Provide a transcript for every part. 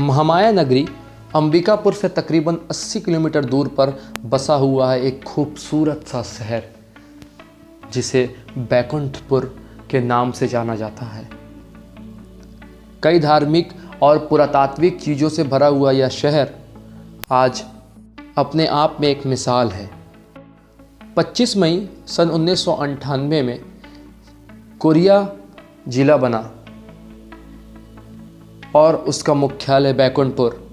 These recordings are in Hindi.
महामाया नगरी अंबिकापुर से तकरीबन 80 किलोमीटर दूर पर बसा हुआ है एक खूबसूरत सा शहर जिसे बैकुंठपुर के नाम से जाना जाता है। कई धार्मिक और पुरातात्विक चीज़ों से भरा हुआ यह शहर आज अपने आप में एक मिसाल है। 25 मई सन 1998 में कोरिया जिला बना और उसका मुख्यालय बैकुंठपुर।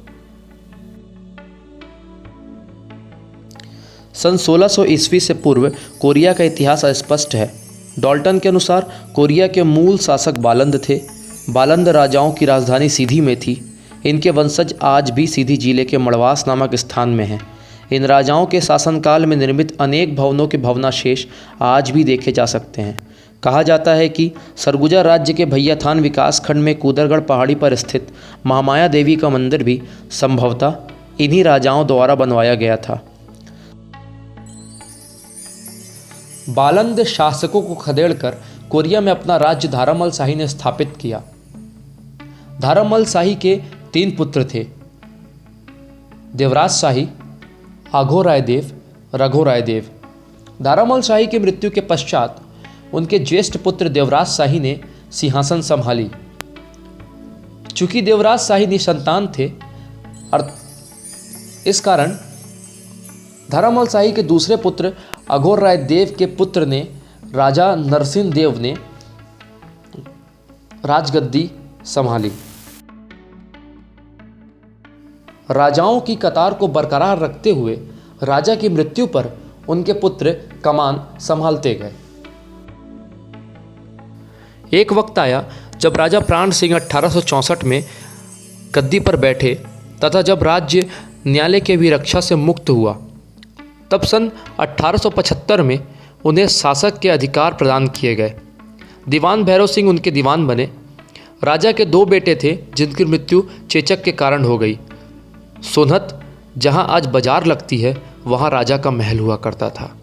सन 1600 ईस्वी से पूर्व कोरिया का इतिहास अस्पष्ट है। डॉल्टन के अनुसार कोरिया के मूल शासक बालंद थे। बालंद राजाओं की राजधानी सीधी में थी। इनके वंशज आज भी सीधी जिले के मड़वास नामक स्थान में हैं। इन राजाओं के शासनकाल में निर्मित अनेक भवनों के भवनाशेष आज भी देखे जा सकते हैं। कहा जाता है कि सरगुजा राज्य के भैयाथान विकासखंड में कूदरगढ़ पहाड़ी पर स्थित महामाया देवी का मंदिर भी संभवतः इन्हीं राजाओं द्वारा बनवाया गया था। बालंद शासकों को खदेड़कर कोरिया में अपना राज्य धारामल शाही ने स्थापित किया। धारामल शाही के 3 पुत्र थे, देवराज शाही, अघोरायदेव, रघोरायदेव। धारामल शाही की मृत्यु के पश्चात उनके ज्येष्ठ पुत्र देवराज शाही ने सिंहासन संभाली। चूंकि देवराज शाही निसंतान थे और इस कारण धारामल शाही के दूसरे पुत्र अघोरायदेव के पुत्र ने राजा नरसिंह देव ने राजगद्दी संभाली। राजाओं की कतार को बरकरार रखते हुए राजा की मृत्यु पर उनके पुत्र कमान संभालते गए। एक वक्त आया जब राजा प्राण सिंह 1864 में गद्दी पर बैठे तथा जब राज्य न्यायालय के भी रक्षा से मुक्त हुआ, तब सन 1875 में उन्हें शासक के अधिकार प्रदान किए गए। दीवान भैरव सिंह उनके दीवान बने। राजा के 2 बेटे थे जिनकी मृत्यु चेचक के कारण हो गई। सोनहत, जहां आज बाजार लगती है, वहां राजा का महल हुआ करता था।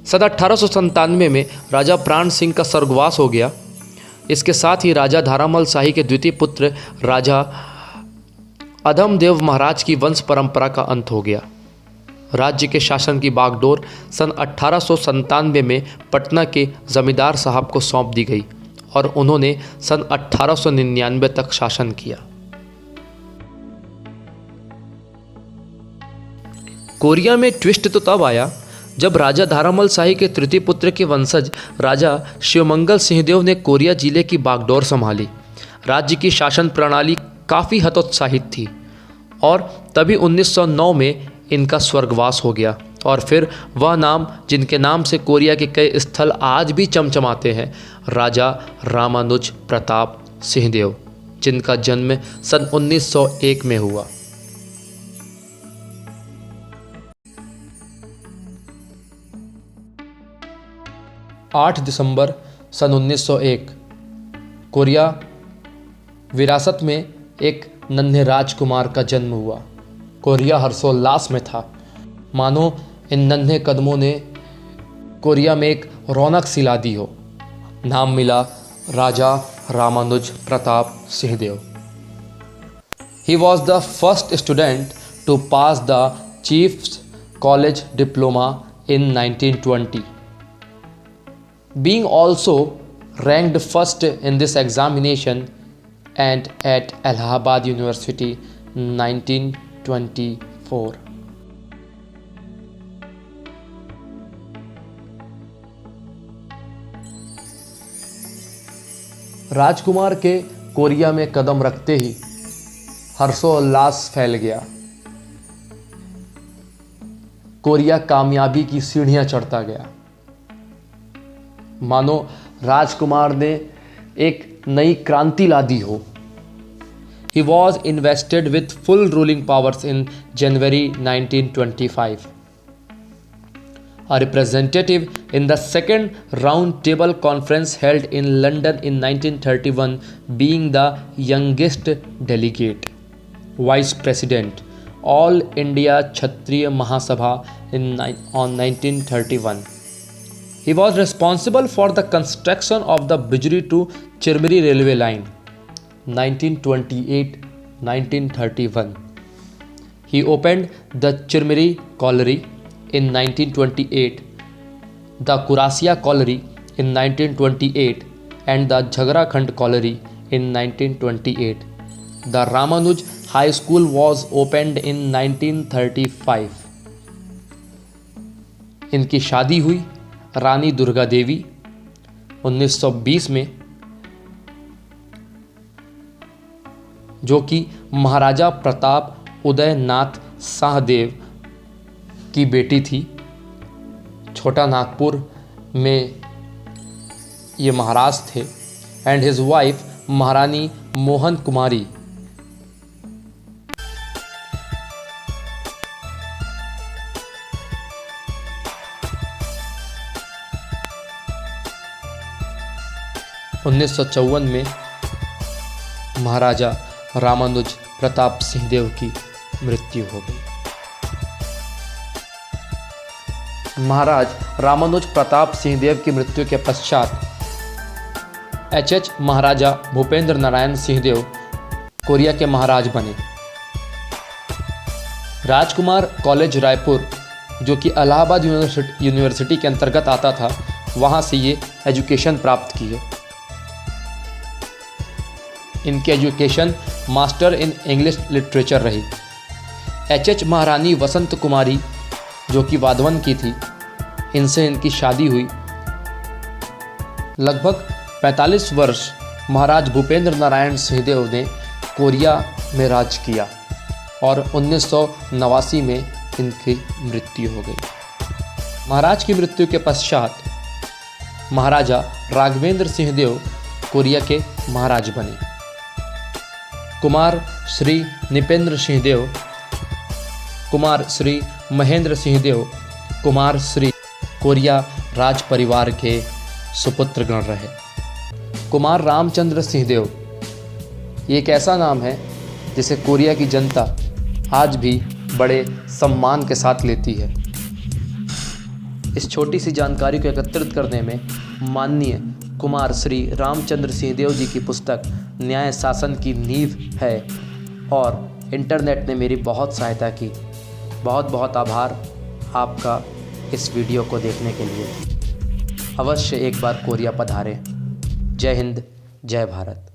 सन 1897 में राजा प्राण सिंह का स्वर्गवास हो गया। इसके साथ ही राजा धारामल शाही के द्वितीय पुत्र राजा अधमदेव महाराज की वंश परंपरा का अंत हो गया। राज्य के शासन की बागडोर सन 1897 में पटना के जमींदार साहब को सौंप दी गई और उन्होंने सन 1899 तक शासन किया। कोरिया में ट्विस्ट तो तब आया जब राजा धारामल शाही के तृतीय पुत्र के वंशज राजा शिवमंगल सिंहदेव ने कोरिया जिले की बागडोर संभाली। राज्य की शासन प्रणाली काफ़ी हतोत्साहित थी और तभी 1909 में इनका स्वर्गवास हो गया। और फिर वह नाम जिनके नाम से कोरिया के कई स्थल आज भी चमचमाते हैं, राजा रामानुज प्रताप सिंहदेव, जिनका जन्म सन 1901 में हुआ। आठ दिसंबर सन 1901 कोरिया विरासत में एक नन्हे राजकुमार का जन्म हुआ। कोरिया हर्षोल्लास में था, मानो इन नन्हे कदमों ने कोरिया में एक रौनक सी ला दी हो। नाम मिला राजा Ramanuj Pratap Singhdeo. He was the first student to pass the Chief's College Diploma in 1920. Being also ranked first in this examination and at Allahabad University 1924. राजकुमार के कोरिया में कदम रखते ही हर्षोल्लास फैल गया। कोरिया कामयाबी की सीढ़ियां चढ़ता गया, मानो राजकुमार ने एक नई क्रांति ला दी हो। He was invested with full ruling powers in January 1925. A representative in the second round table conference held in London in 1931, being the youngest delegate, vice president, All India Kshatriya Mahasabha on 1931. He was responsible for the construction of the Bijri to Chirmiri railway line 1928 1931. He opened the Chirmiri Colliery in 1928, the Kurasia Colliery in 1928, and the Jhagarakhand Colliery in 1928. The Ramanuj High School was opened in 1935. इनकी शादी हुई रानी दुर्गा देवी 1920 में, जो कि महाराजा प्रताप उदयनाथ शाहदेव की बेटी थी। छोटा नागपुर में ये महाराज थे। एंड हिज वाइफ महारानी मोहन कुमारी। उन्नीस में महाराजा रामानुज प्रताप सिंहदेव की मृत्यु हो गई। महाराज रामानुज प्रताप सिंहदेव की मृत्यु के पश्चात एच महाराजा भूपेंद्र नारायण सिंहदेव कोरिया के महाराज बने। राजकुमार कॉलेज रायपुर, जो कि इलाहाबाद यूनिवर्सिटी के अंतर्गत आता था, वहाँ से ये एजुकेशन प्राप्त किए। इनकी education master in English literature रही। एच महारानी वसंत कुमारी, जो कि वाधवन की थी, इनसे इनकी शादी हुई। लगभग 45 वर्ष महाराज भूपेंद्र नारायण सिंहदेव ने कोरिया में राज किया और 1989 में इनकी मृत्यु हो गई। महाराज की मृत्यु के पश्चात महाराजा राघवेंद्र सिंहदेव कोरिया के महाराज बने। कुमार श्री निपेंद्र सिंहदेव, कुमार श्री महेंद्र सिंहदेव, कुमार श्री कोरिया राज परिवार के सुपुत्र गण रहे। कुमार रामचंद्र सिंहदेव ये एक ऐसा नाम है जिसे कोरिया की जनता आज भी बड़े सम्मान के साथ लेती है। इस छोटी सी जानकारी को एकत्रित करने में माननीय कुमार श्री रामचंद्र सिंहदेव जी की पुस्तक न्याय शासन की नींव है और इंटरनेट ने मेरी बहुत सहायता की। बहुत बहुत आभार आपका इस वीडियो को देखने के लिए। अवश्य एक बार कोरिया पधारें। जय हिंद, जय भारत।